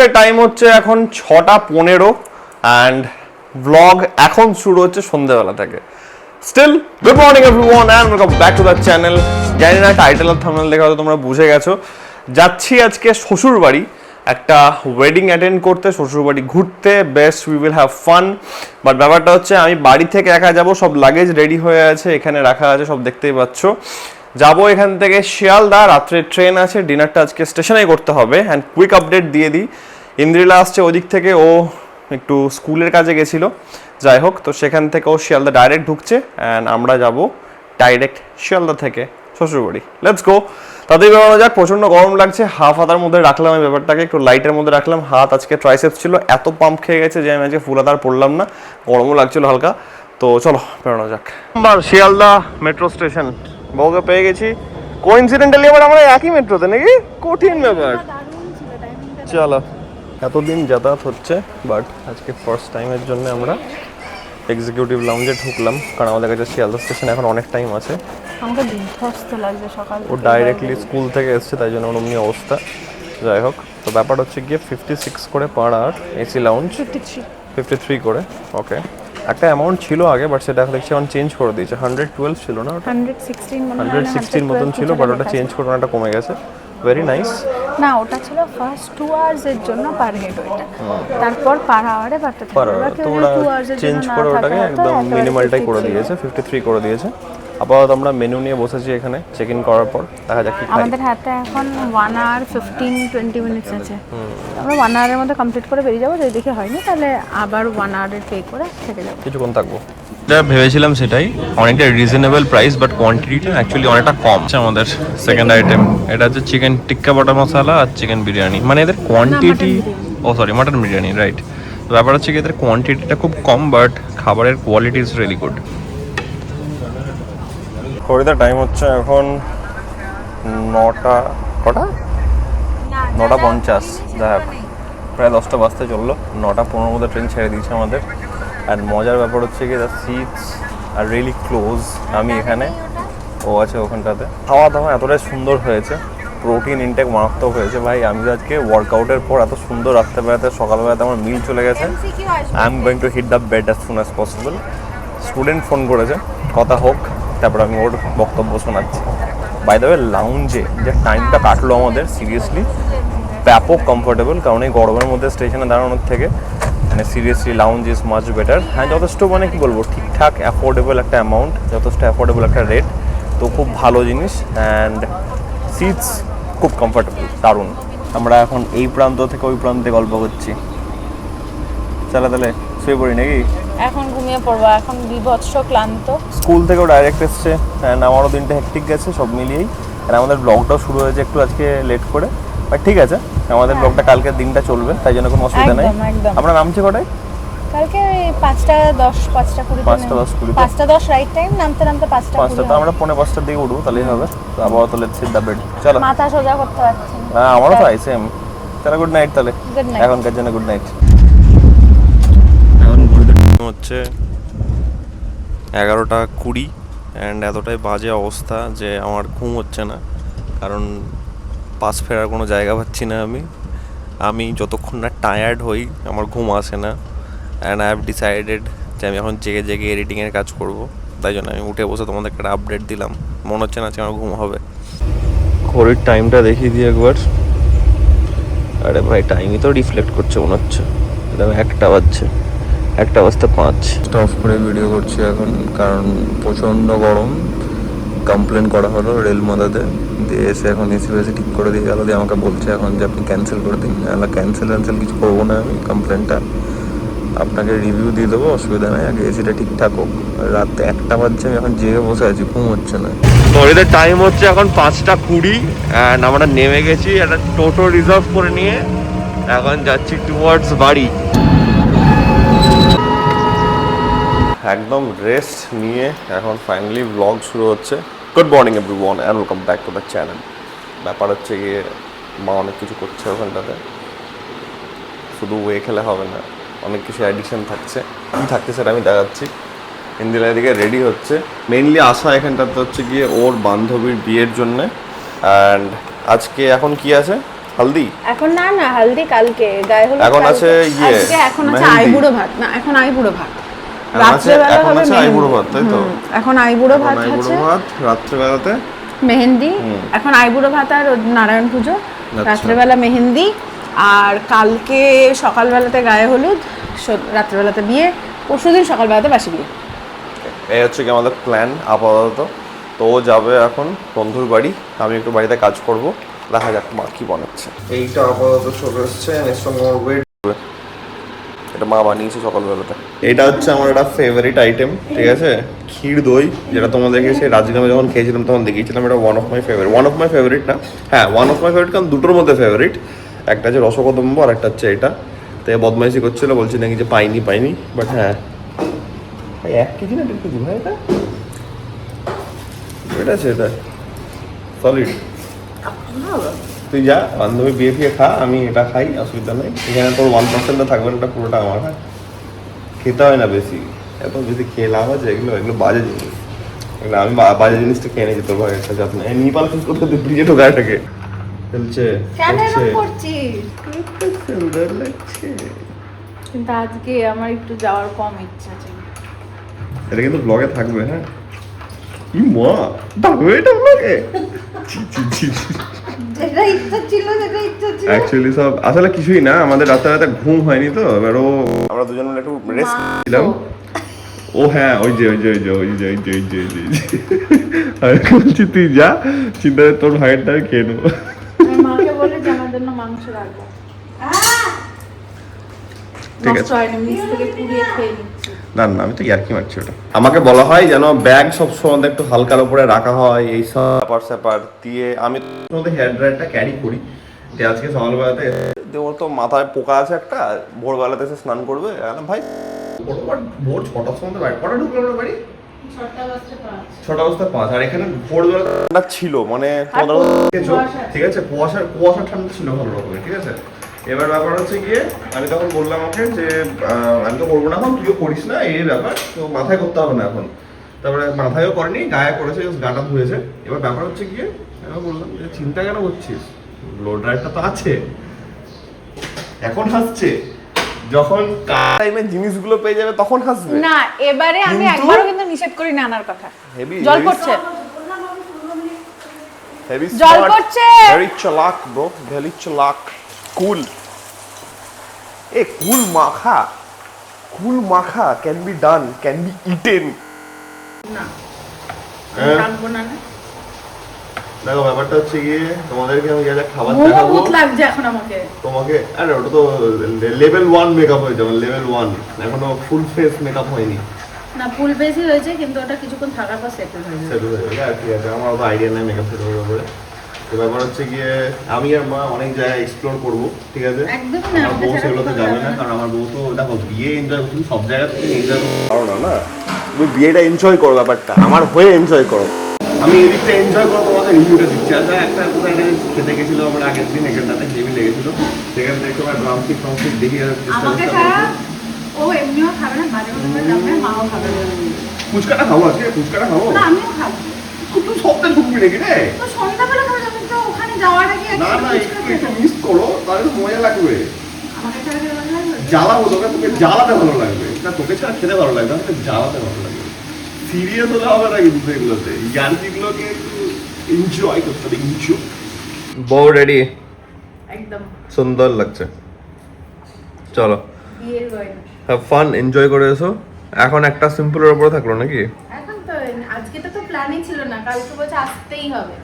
ঘড়িতে টাইম হচ্ছে এখন 6:15 অ্যান্ড ব্লগ এখন শুরু হচ্ছে সন্ধ্যাবেলা থেকে। Still good morning everyone and welcome back to the channel. জানি না টাইটেল আর থাম্বনেল দেখে হয়তো তোমরা বুঝে গেছো, যাচ্ছি আজকে শ্বশুর বাড়ি একটা ওয়েডিং অ্যাটেন্ড করতে, শ্বশুরবাড়ি ঘুরতে। Best we will have fun. But ব্যাপারটা হচ্ছে আমি বাড়ি থেকে একা যাব, সব লাগেজ রেডি হয়ে আছে, এখানে রাখা আছে, সব দেখতেই পাচ্ছ। যাবো এখান থেকে শিয়ালদা, রাত্রে ট্রেন আছে, ডিনারটা আজকে স্টেশনেই করতে হবে। অ্যান্ড কুইক আপডেট দিয়ে দিই, ইন্দ্রিলা আসছে ওদিক থেকে, ও একটু স্কুলের কাজে গেছিলো, যাই হোক, তো সেখান থেকে ও শিয়ালদা ডাইরেক্ট ঢুকছে অ্যান্ড আমরা যাব ডাইরেক্ট শিয়ালদা থেকে শ্বশুরবাড়ি। লেটস গো, তাদের বেরোনো যাক। প্রচণ্ড গরম লাগছে, হাফ হাতার মধ্যে রাখলাম এই ব্যাপারটাকে, একটু লাইটের মধ্যে রাখলাম। হাত আজকে ট্রাইসেপস ছিল, এত পাম্প খেয়ে গেছে যে আমি আজকে ফুল হাতার পড়লাম না, গরমও লাগছিল হালকা। তো চলো বেরোনো যাক। শিয়ালদা মেট্রো স্টেশন, বউকে পেয়ে গেছি। কোইন্সিডেন্টালি আবার আমরা একই মেট্রোতে নাকি, কঠিন ব্যাপার। চলো, এতদিন যাতায়াত হচ্ছে, বাট আজকে ফার্স্ট টাইমের জন্য আমরা এক্সিকিউটিভ লাউঞ্জে ঢুকলাম, কারণ আমাদের কাছে শিয়ালদা স্টেশন এখন অনেক টাইম আছে। আমাকে বিধ্বস্ত লাগছে সকাল থেকে, ও ডাইরেক্টলি স্কুল থেকে এসছে, তাই জন্য অমনি অবস্থা। যাই হোক, তো ব্যাপার হচ্ছে গিয়ে 56 করে পার আওয়ার এসি লাউঞ্জ, 53 করে। ওকে, একটা অ্যামাউন্ট ছিল আগে, বাট সেটা দেখছি এখন চেঞ্জ করে দিয়েছে। 112 ছিল না, 116 মতন ছিল, বাট ওটা চেঞ্জ করে ওটা কমে গেছে। Very nice. না, ওটা ছিল ফার্স্ট 2 আওয়ার্স এর জন্য পার হেড, ওইটা তারপর পার আওয়ারে বাড়তে থাকে। তো ওরা চেঞ্জ করে ওটাকে একদম মিনিমালটাই করে দিয়েছে, 53 করে দিয়েছে। আপাতত আমরা মেনু নিয়ে বসেছি এখানে, চেক ইন করার পর দেখা যাক কি খাই। আমাদের হাতে এখন 1 আওয়ার 15-20 মিনিটস আছে। আমরা 1 আওয়ারের মধ্যে কমপ্লিট করে বেরিয়ে যাবো, যদি দেখে হয়নি তাহলে আবার 1 আওয়ারের পে করে থেকে যাবো। কিছুক্ষণ থাকবো, যা ভেবেছিলাম সেটাই, অনেকটা রিজনেবল প্রাইস, বাট কোয়ান্টিটিটা অ্যাকচুয়ালি অনেকটা কম। আমাদের সেকেন্ড আইটেম এটা হচ্ছে চিকেন টিক্কা বাটার মশলা আর চিকেন বিরিয়ানি। মানে এদের কোয়ান্টিটি, ও সরি মাটন বিরিয়ানি, রাইট। তো ব্যাপার হচ্ছে কি এদের কোয়ান্টিটিটা খুব কম, বাট খাবারের কোয়ালিটি ইজ রিয়েলি গুড। ঘড়িতে টাইম হচ্ছে এখন 9:50, যাই হোক প্রায় 10টা বাজতে চললো। 9:15 মধ্যে ট্রেন ছেড়ে দিয়েছে আমাদের। অ্যান্ড মজার ব্যাপার হচ্ছে কি, the seats are really close. আমি এখানে, ও আছে ওখানটাতে। খাওয়া দাওয়া এতটাই সুন্দর হয়েছে, প্রোটিন ইনটেক মারাত্মক হয়েছে ভাই। আমি আজকে ওয়ার্কআউটের পর এত সুন্দর রাত্রেবেলাতে সকালবেলাতে আমার মিল চলে গেছে। I am going to hit the bed as soon as possible. Student phone করেছে, কথা হোক, তারপর আমি ওর বক্তব্য শোনাচ্ছি। বাই দ্য ওয়ে, লাউঞ্জে যে টাইমটা কাটলো আমাদের, সিরিয়াসলি ব্যাপক কমফোর্টেবল, কারণ এই গরমের মধ্যে স্টেশনে দাঁড়ানোর থেকে মানে seriously lounge is much better. হ্যাঁ, যথেষ্ট মানে কি বলবো, ঠিকঠাক অ্যাফোর্ডেবল একটা অ্যামাউন্ট, যথেষ্ট অ্যাফোর্ডেবল একটা রেট, তো খুব ভালো জিনিস। অ্যান্ড সিটস খুব কমফোর্টেবল, দারুণ। আমরা এখন এই প্রান্ত থেকে ওই প্রান্তে গল্প করছি। চলো তাহলে শুয়ে পড়ি নাকি? এখন ঘুমিয়ে পড়বো, এখন বিভৎস ক্লান্ত। স্কুল থেকেও ডাইরেক্ট এসছে, অ্যান্ড আমারও দিনটা হেক্টিক গেছে সব মিলিয়েই। আর আমাদের ব্লগটাও শুরু হয়েছে একটু আজকে লেট করে, বাট ঠিক আছে, আমাদের ব্লগটা কালকের দিনটা চলবে, তাই জন্য কোনো অসুবিধা নেই। আমরা নামছি কটায়? কালকে 5:10, 5:20, 5:10 রাইট টাইম। নামতে 5:00, তো আমরা 4:45টার দিকে উঠবো, তাহলেই হবে। তো আবার তো লেটস সিট দ্য বেড। চলো, মাথা সোজা করতে পারছি না। হ্যাঁ, আমারও তো সেম। চলো, গুড নাইট তাহলে, এখনকার জন্য গুড নাইট। এখন হচ্ছে 11:20 অ্যান্ড এতটাই বাজে অবস্থা যে আমার ঘুম হচ্ছে না, কারণ পাশ ফেরার কোনো জায়গা পাচ্ছি না। আমি যতক্ষণ না টায়ার্ড হই আমার ঘুম আসে না। অ্যান্ড আই হ্যাভ ডিসাইডেড যে আমি এখন জেগে জেগে এডিটিংয়ের কাজ করব, তাই জন্য আমি উঠে বসে তোমাদের একটা আপডেট দিলাম। মনে হচ্ছে না যে আমার ঘুম হবে। ঘড়ির টাইমটা দেখিয়ে দিই একবার। আরে ভাই, টাইমই তো রিফ্লেক্ট করছে মনে হচ্ছে, এটা 1টা বাজছে, 1:05। অফ করে ভিডিও করছি এখন, কারণ প্রচণ্ড গরম। কমপ্লেন করা হলো রেল মাদাতে, দিয়ে এসে এখন এসি বেসি ঠিক করে দিয়ে গেল, দিয়ে আমাকে বলছে এখন যে আপনি ক্যান্সেল করে দিন। ক্যান্সেল কিছু করবো না আমি, কমপ্লেনটা আপনাকে রিভিউ দিয়ে দেবো, অসুবিধা নেই, আগে এসিটা ঠিকঠাক হোক। রাত 1টা বাজছে, আমি এখন জেগে বসে আছি, ঘুম হচ্ছে না। তো এদের টাইম হচ্ছে এখন 5:20 অ্যান্ড আমরা নেমে গেছি, একটা টোটো রিজার্ভ করে নিয়ে এখন যাচ্ছি টুয়ার্ডস বাড়ি। একদম রেস্ট নিয়ে এখন ফাইনালি ব্লগ শুরু হচ্ছে। Good morning everyone and welcome back to the channel. ব্যাপার হচ্ছে গিয়ে মা অনেক কিছু করছে ওখানটাতে, শুধু ওয়ে খেলে হবে না, অনেক কিছু অ্যাডিশন থাকছে। কী থাকছে সেটা আমি দেখাচ্ছি। ইন্দিরা এদিকে রেডি হচ্ছে। মেইনলি আসা এখানটাতে হচ্ছে গিয়ে ওর বান্ধবীর বিয়ের জন্যে। অ্যান্ড আজকে এখন কি আছে, হলদি এখন না হলদি কালকে, গায়ে হলুদ এখন কালকে। আছে ইয়ে, আজকে এখন আছে মেহেন্দি। আইবুড়ো ভাত, না এখন আইবুড়ো ভাত, এখন আছে আইবুড়ো ভাত, তাই তো? এখন আইবুড়ো ভাত আইবুড়ো আছে, ভাত রাত্রেবেলাতে মেহেন্দি। এখন আইবুড়ো ভাত আর নারায়ণ পুজো, রাত্রেবেলা মেহেন্দি, আর কালকে সকালবেলাতে গায়ে হলুদ, রাত্রেবেলাতে বিয়ে, পরশুদিন সকালবেলাতে বাসি বিয়ে। এই হচ্ছে কি আমাদের প্ল্যান আপাতত। তো ও যাবে এখন বন্ধুর বাড়ি, আমি একটু বাড়িতে কাজ করব, দেখা যাক মা কি বানাচ্ছে। এইটা আপাতত চলে এসছে, নেক্সট আমার ওয়েট, এটা মা বানিয়েছে সকালবেলাতে। এটা হচ্ছে আমার একটা ফেভারিট আইটেম, ঠিক আছে, ক্ষীর দই, যেটা তোমাদেরকে সেই রাজগ্রামে যখন খেয়েছিলাম তখন দেখিয়েছিলাম। এটা ওয়ান অফ মাই ফেভারিট না, হ্যাঁ ওয়ান অফ মাই ফেভারিট, কারণ দুটোর মধ্যে ফেভারিট। একটা হচ্ছে রসকদম্ব আর একটা হচ্ছে এটা। তো বদমাইশি করছিল, বলছি নাকি যে পাইনি, বাট হ্যাঁ 1 কেজি না 1.5 কেজি ভাই, এটা আছে, এটা সলিড। তুই যা বান্ধবী বিয়ে ফিয়ে খা, আমি এটা খাই, অসুবিধা নেই। এখানে তোর 1% থাকবে না, পুরোটা আমার। হ্যাঁ, খেতে হয় না বেশি, এত বেশি খেয়ে লাভ আছে? এগুলো বাজে জিনিস, এগুলো আমি বাজে জিনিসটা খেয়ে নিয়েছি তোর ভাইয়ের কাছে। আপনি নিপাল ফিস করতে ফ্রিজে ঢোকায় থাকে চলছে। সুন্দর লাগছে, কিন্তু আজকে আমার একটু যাওয়ার কম ইচ্ছা ছিল। এটা কিন্তু ব্লগে থাকবে। হ্যাঁ, কি মা থাকবে এটা ব্লগে? অ্যাকচুয়ালি সব আসলে কিছুই না, আমাদের রাতে ঘুম হয়নি তো, এবার আমরা দুজন মিলে একটু রেস্ট নিলাম। ও হ্যাঁ, ওই যে আমি বলছি তুই যা, চিন্তা তোর ভাইয়েরটা খেয়ে নেবো। মাকে বলে যে আমার জন্য মাংস রাখবো, ঠিক আছে। না না আমি তো ইয়ার্কি মারছি ওটা। আমাকে বলা হয় যেন ব্যাগ সবসময় একটু হালকার উপরে রাখা হয়, এই সব স্যাপার দিয়ে। আমি হেয়ার ড্রায়ারটা ক্যারি করি, যে আজকে সকালবেলাতে ওর তো মাথায় পোকা আছে একটা, ভোরবেলাতে এসে স্নান করবে। ভাই ভোর 6টার সময় বাড়ি, কটা ঢুকলো আমরা বাড়ি? 6:05। আর এখানে ভোরবেলা ছিল, মানে ঠিক আছে, কুয়াশা ঠান্ডা ছিল ভালো রকমের, ঠিক আছে। এবার ব্যাপার হচ্ছে গিয়ে আমি তখন বললাম ওকে যে আমি তো করবো না এখন, তুইও করিস না, এই ব্যাপার তো মাথায় করতে হবে না এখন। তারপরে মাথায়ও করেনি, গায়ে করেছে, গাটা ধুয়েছে। এবার ব্যাপার হচ্ছে গিয়ে আমি বললাম যে চিন্তা কেন করছিস, লো ড্রাইভটা তো আছে। এখন হাসছে, যখন টাইমে জিনিসগুলো পেয়ে যাবে তখন হাসবে না। এবারে আমি একবারও কিন্তু নিষেধ করি না আনার কথা। জল পড়ছে, জল পড়ছে। ভেরি চালাক ব্রো, ভেরি চালাক। কুল, এ কুল মাখা can be done, can be eaten. না রাখবো না। দেখো ব্যাপারটা হচ্ছে গিয়ে তোমাদেরকে আমি যা খাবার দেখাবো, বহুত লাগছে এখন আমাকে তোমাকে। আরে ওটা তো লেভেল 1 মেকআপ হয়ে যাবে, লেভেল 1, এখনো ফুল ফেস মেকআপ হয়নি। না ফুল বেশি হয়েছে, কিন্তু ওটা কিছুক্ষণ থাকার পর সেটেল হয়ে যাবে। সেটেল হয়ে যাবে, ঠিক আছে। আমার অত আইডিয়া নেই মেকআপ সেটেল হয়ে যাবে। তো ব্যাপার হচ্ছে গিয়ে আমি আর মা অনেক জায়গায় এক্সপ্লোর করবো, ঠিক আছে। একদমই না, আমার বউ সেগুলোতে যাবে না, কারণ আমার বউ তো দেখো বিয়ে এনজয় করতে সব জায়গা থেকে এনজয় করো না, না তুমি বিয়েটা এনজয় করো, ব্যাপারটা আমার হয়ে এনজয় করো। আমি এদিকটা এনজয় করো, তোমাকে রিভিউটা দিচ্ছি। আচ্ছা একটা কোথায় খেতে গেছিল আমরা আগের দিন, এখানটাতে হেভি লেগেছিল, সেখান থেকে তোমার ড্রামস্টিক দেখি আমাকে ছাড়া ও এমনিও খাবে না, মাঝে মাঝে যাবে, মাও খাবে না। ফুচকাটা খাবো আজকে, ফুচকাটা খাবো না আমিও খাবো। তুই সবটা ঢুকবি নাকি রে? তো সন্ধ্যাবেলা খাবে, আমি তো ওখানে যাওয়ার আগে না একটু মিস করো, তাহলে মজা লাগবে। আমাকে ছাড়া খেতে ভালো লাগবে? জ্বালাবো তোকে, তোকে জ্বালাতে ভালো লাগবে না, তোকে ছাড়া খেতে ভালো লাগবে না, তোকে জ্বালাতে ভালো লাগবে। সিরিয়াস হলে হবে না কিন্তু এগুলোতে, ইয়ার্কিগুলোকে একটু এনজয় করতে হবে, এনজয়। বউ রেডি, একদম সুন্দর লাগছে। চলো বিয়ের গয়না, হ্যাভ ফান, এনজয় করে এসো। এখন একটা সিম্পলের উপরে থাকলো নাকি? এখন তো আজকে তো প্ল্যানই ছিল না, কালকে বলছে আসতেই হবে।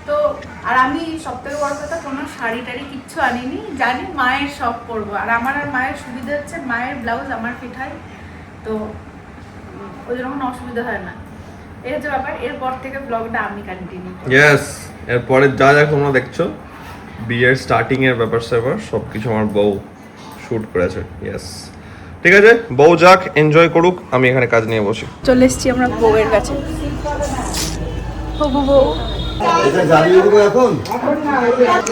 তো আর আমি সবথেকে বড় কথা, কোনো শাড়ি টাড়ি কিচ্ছু আনিনি, জানি মায়ের সব পরবো। আর আমার আর মায়ের সুবিধা হচ্ছে মায়ের ব্লাউজ আমার ফিট হয়, তো ওই জন্য কোনো অসুবিধা হয় না। এই হচ্ছে ব্যাপার। এরপর থেকে ব্লগটা আমি কন্টিনিউ। ইয়েস, এরপরে যা যা তোমরা দেখছো বিয়ের স্টার্টিং এর ব্যাপার স্যাপার সবকিছু আমার বউ শুট করেছে। ইয়েস, ঠিক আছে, বউ যাক, এনজয় করুক, আমি এখানে কাজ নিয়ে বসি। চলে এসেছি আমরা বউয়ের কাছে। বউ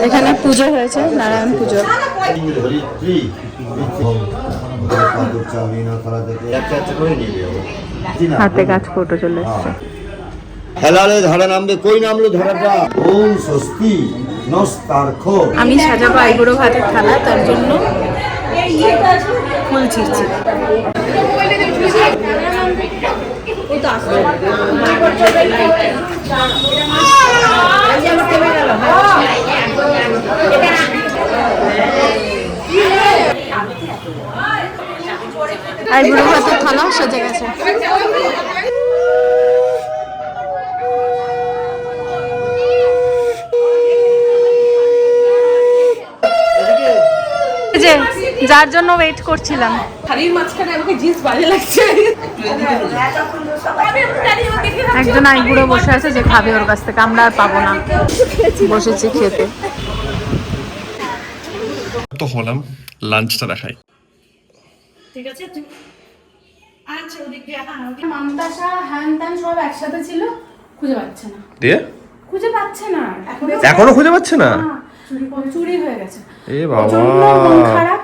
এখানে পুজো হয়েছে, নারায়ণ পুজো। হাতে গাছ ফটো চলে এসছে। হেলালে ধারা নামবে কই নামলো ধারাটা ওম স্বস্তি নস্তার্খ। আমি সাজাবো আইবুড়ো ভাতের থালা, তার জন্য ফুল ছিঁড়ছি। আইবুড়ো ভাতের থালা সাজা গেছে। যার জন্য ওয়েট করছিলাম, শাড়ির মাঝখানে আমাকে জিন্স বাজে লাগছে। একজন আইবুড়ো বসে আছে যে খাবে ওর কাছ থেকে, আমরা আর পাবো না, বসেছি খেতে। তো হলাম, লাঞ্চটা দেখাই। ঠিক আছে, আচ্ছা ওদিকে মামতাসা হ্যান ত্যান সব একসাথে ছিল, খুঁজে পাচ্ছে না, দিয়ে খুঁজে পাচ্ছে না, এখনো খুঁজে পাচ্ছে না। চুরি হয়ে গেছে। এ বাবা,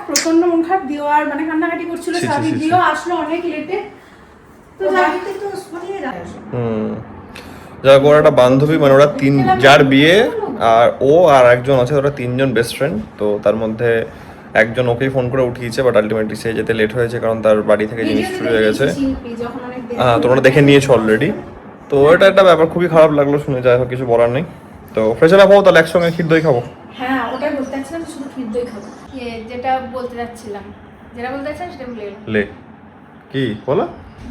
প্রচন্ড মন খারাপ, দিও আর মানে কান্নাকাটি করছিল। সাবি দিও আসলো অনেক লেটে, তো জানিতে তো যাক ওর একটা বান্ধবী, মানে ওরা তিন, যার বিয়ে আর ও আর একজন আছে, ওরা তিনজন বেস্ট ফ্রেন্ড। তো তার মধ্যে একজন ওকেই ফোন করে উঠিয়েছে, বাট আলটিমেটলি সে যেতে লেট হয়েছে কারণ তার বাড়ি থেকে জিনিস চুরি হয়ে গেছে। হ্যাঁ, তোমরা দেখে নিয়েছো অলরেডি। তো এটা একটা ব্যাপার, খুবই খারাপ লাগলো শুনে, যাই হোক কিছু বলার নেই। তো ফ্রেশ আপ হবো, তাহলে একসঙ্গে ক্ষীর দই খাবো। হ্যাঁ, ওটাই বলতে চাচ্ছিলাম, শুধু ক্ষীর দই খাবো। যেটা বলতে যাচ্ছিলাম, সেটা ভুলে গেলাম। লে কি বলো?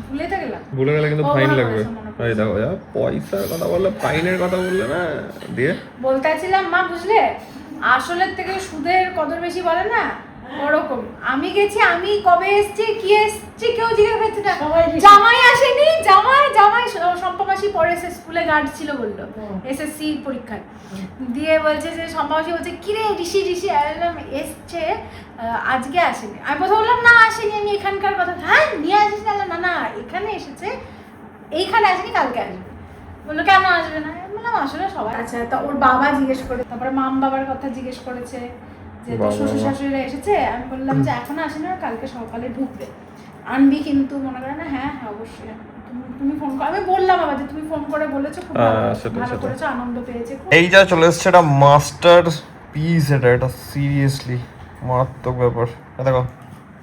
ভুলে তো গেলাম। ভুলে গেলে কিন্তু ফাইন লাগবে। এই দেখো, যা পয়সার কথা বললে, ফাইনের কথা বললে না, দিয়ে বলতে চাচ্ছিলাম মা, বুঝলে আসলের থেকে সুদের কদর বেশি বলে না, ওরকম। আমি গেছি, আমি কবে এসছি, কি এসছি কেউ জিজ্ঞেস করছে না। জামাই আসেনি, জামাই সম্পা মাসি পরে এসে স্কুলে গার্ড ছিল বললো, এসএসসি পরীক্ষায়। দিয়ে বলছে যে সম্পা মাসি বলছে কিরে ঋষি এসছে, আজকে আসেনি। আমি প্রথম বললাম না আসেনি, আমি এখানকার কথা। হ্যাঁ নিয়ে আসিস না, না এখানে এসেছে, এইখানে আসেনি, কালকে আসবে। বললো কেন আসবে না? বললাম আসলে সবাই। আচ্ছা, তা ওর বাবা জিজ্ঞেস করে, তারপরে মাম বাবার কথা জিজ্ঞেস করেছে যে তোর শ্বশুর শাশুড়িরা এসেছে। আমি বললাম যে এখনো আসেনি, কালকে সকালে ঢুকবে, আনবি কিন্তু মনে করে না। হ্যাঁ অবশ্যই, তুমি ফোন করো। আমি বললাম আবার যে তুমি ফোন করে বলেছো, খুব ভালো করেছো, আনন্দ পেয়েছে। এই যা চলে এসছে এটা মাস্টার পিস, এটা সিরিয়াসলি মারাত্মক ব্যাপার। দেখো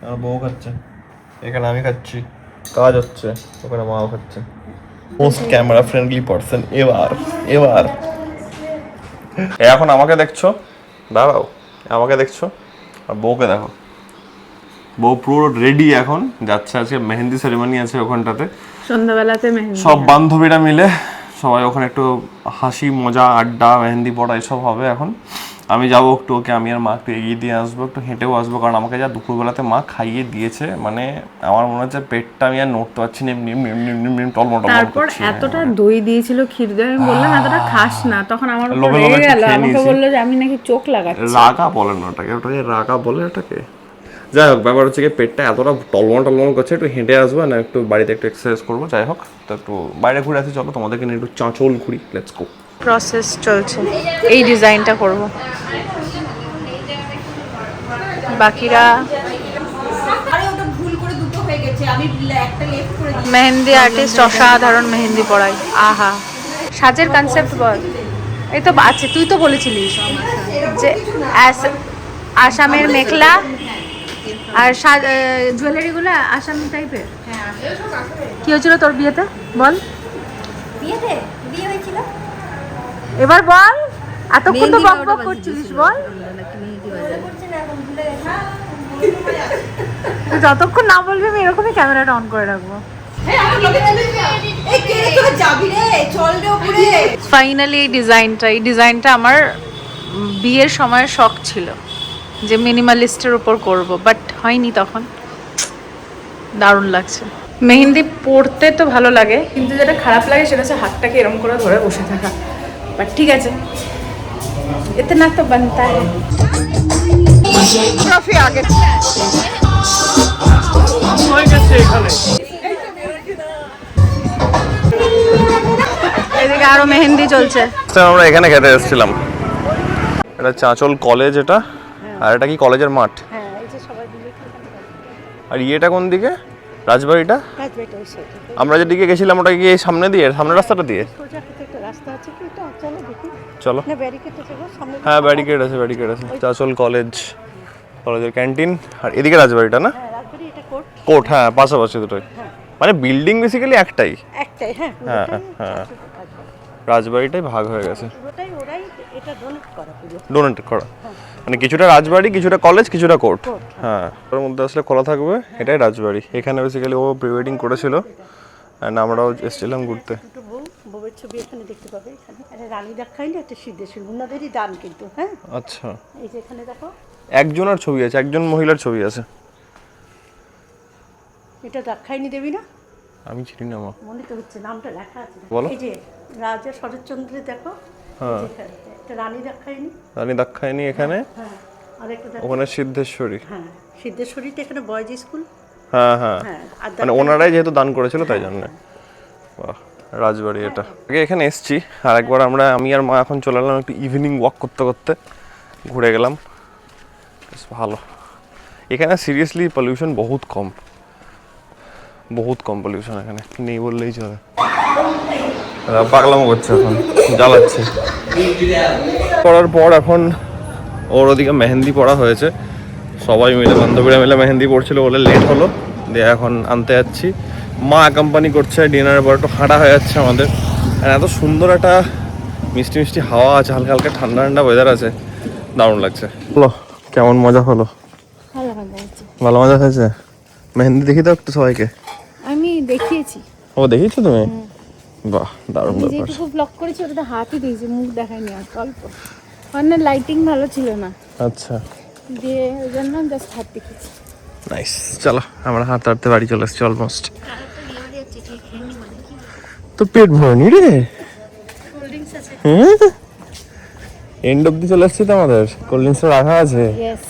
আমার বউ খাচ্ছে, এখানে আমি খাচ্ছি, কাজ হচ্ছে, ওখানে মাও খাচ্ছে। মোস্ট ক্যামেরা ফ্রেন্ডলি পারসন এবার এখন আমাকে দেখছো, দাঁড়াও, আমাকে দেখছো, আর বউকে দেখো। বউ পুরো রেডি, এখন যাচ্ছে, আজকে মেহেন্দি সেরেমনি আছে ওখানটাতে, সন্ধ্যাবেলাতে মেহেন্দি। সব বান্ধবীরা মিলে সবাই ওখানে একটু হাসি মজা আড্ডা মেহেন্দি পড়া এসব হবে। এখন আমি যাবো একটু, ওকে আমি আর মা একটু এগিয়ে দিয়ে আসবো, একটু হেঁটেও আসবো, কারণ আমাকে যা দুপুরবেলাতে মা খাইয়ে দিয়েছে, মানে আমার মনে হচ্ছে পেটটা আমি আর নড়তে পারছি না, এমনি টলমটল। তারপর এতটা দই দিয়েছিল, ক্ষীর দই। আমি বললাম এতটা খাস না, তখন আমার উপর রেগে গেল, আমাকে বললো যে আমি নাকি চোখ লাগাচ্ছি। রাগা বলে না ওটাকে, রাগা বলে ওটাকে। যাই হোক, ব্যাপার হচ্ছে কি পেটটা এতটা টলমল করছে, একটু হেঁটে আসবো না, একটু বাড়িতে একটু এক্সারসাইজ করবো। যাই হোক, তো একটু বাইরে ঘুরে আসি, চলো তোমাদেরকে নিয়ে একটু চাঁচল ঘুরি, লেটস গো। প্রসেস চলছে, এই ডিজাইনটা করব, বাকিরা মেহেন্দি আর্টিস্ট অসাধারণ মেহেন্দি পড়াই। আহা, সাজের কনসেপ্ট বল। এই তো আছে, তুই তো বলেছিলিস যে আসামের মেখলা আর জুয়েলারিগুলো আসামি টাইপের। কি হয়েছিল তোর বিয়েতে বল? বিয়ে হয়েছিল, এবার বল, এতক্ষণ তো বক বক করছিলিস, বল। যতক্ষণ না বলবি আমি এরকমই ক্যামেরাটা অন করে রাখবো। ফাইনালি এই ডিজাইনটা আমার বিয়ের সময়ের শখ ছিল যে মিনিমালিস্টের উপর করব, বাট হয়নি তখন। দারুণ লাগছে। মেহেন্দি পরতে তো ভালো লাগে, কিন্তু যেটা খারাপ লাগে সেটা হচ্ছে হাতটাকে এরম করে ধরে বসে থাকা। বাট ঠিক আছে, এতে না তো বানতা है। ট্রফি আগে হয়ে গেছে এখানে। এদিকে আরো মেহেন্দি চলছে। আমরা এখানে খেতে এসেছিলাম, এটা চাঁচল কলেজ, এটা আর এটা কি কলেজের মাঠ। আর ইয়েটা কোন দিকে? রাজবাড়িটা রাজবাড়িটা ওই সাইডে আমরা যেদিকে গেছিলাম ওটা কি এই সামনে দিয়ে সামনের রাস্তাটা দিয়ে? সোজা হাতে একটা রাস্তা আছে কি তো চলো দেখি চলো। না ব্যারিকেড আছে গো সামনে হ্যাঁ ব্যারিকেড আছে চাচল কলেজের ক্যান্টিন আর এদিকে রাজবাড়িটা না? হ্যাঁ রাজবাড়ি এটা কোর্ট কোর্ট, হ্যাঁ পাশাপাশি দুটোই। মানে বিল্ডিং বেসিক্যালি একটাই। একটাই হ্যাঁ হ্যাঁ হ্যাঁ রাজবাড়িটাই ভাগ হয়ে গেছে, পুরোটাই ওরাই এটা ডোনেট করা পুরো ডোনেট করা। মানে কিছুটা রাজবাড়ি, কিছুটা কলেজ, কিছুটা কোর্ট। হ্যাঁ ওর মধ্যে আসলে খোলা থাকবে, এটাই রাজবাড়ি। এখানে বেসিক্যালি ও প্রি ওয়েডিং করেছিল অ্যান্ড আমরাও এসেছিলাম ঘুরতে। দুটো বউয়ের ছবি এখানে দেখতে পাবে। এখানে একটা রানী দেখাইনি, একটা সিদ্ধেশ্বরী, ওনাদেরই দান কিন্তু। হ্যাঁ আচ্ছা, এই যে এখানে দেখো একজনের ছবি আছে, একজন মহিলার ছবি আছে। এটা দেখাইনি দেবী না? আমি চিনি না মা। মনে তো হচ্ছে নামটা লেখা আছে। বলো। এই যে রাজা শরৎচন্দ্রের দেখো, হ্যাঁ একটা রানী দেখাইনি। রানী দাক্ষায়ণী এখানে, হ্যাঁ আর একটা দেখো ওখানে সিদ্ধেশ্বরী। হ্যাঁ সিদ্ধেশ্বরীতে এখানে বয়েজ স্কুল। হ্যাঁ হ্যাঁ হ্যাঁ আর মানে ওনারাই যেহেতু দান করেছিল তাই জন্য। বাহ রাজবাড়ি এটা। আগে এখানে এসছি আর একবার আমি আর মা এখন চলে এলাম একটু ইভিনিং ওয়াক করতে করতে, ঘুরে গেলাম, বেশ ভালো। এখানে সিরিয়াসলি পলিউশন বহুত কম পলিউশন এখানে, নেই বললেই চলে। পাগলামো করছে এখন, জ্বালাচ্ছে। পড়ার পর এখন ওর ওদিকে মেহেন্দি পড়া হয়েছে, সবাই মিলে বান্ধবীরা মিলে মেহেন্দি পড়ছিল বলে লেট হলো, দিয়ে এখন আনতে যাচ্ছি। মা কোম্পানি করছে, ডিনারের পর একটু হাঁটা হয়ে যাচ্ছে আমাদের। আর এত সুন্দর একটা মিষ্টি মিষ্টি হাওয়া আছে, হালকা হালকা ঠান্ডা ঠান্ডা ওয়েদার আছে, দারুণ লাগছে। হলো কেমন মজা হলো? ভালো মজা হয়েছে। মেহেন্দি দেখি দাও একটু সবাইকে। আমি দেখিয়েছি, ও দেখিয়েছো তুমি? বাহ দারুণ ব্যাপার। যেটুকু ব্লগ করেছি ওটা হাতই দিয়েছি, মুখ দেখায়নি আর অল্প। মানে লাইটিং ভালো ছিল না, আচ্ছা দিয়ে ওই জন্য জাস্ট হাত দেখেছি। নাইস। চলো আমরা হাঁটতে হাঁটতে বাড়ি চলে এসেছি অলমোস্ট। তো পেট ভরেনি রে। কোল্ড ড্রিঙ্কস আছে। হ্যাঁ এন্ড অব্দি চলে এসেছি তো, আমাদের কোল্ড ড্রিঙ্কস রাখা আছে। ইয়েস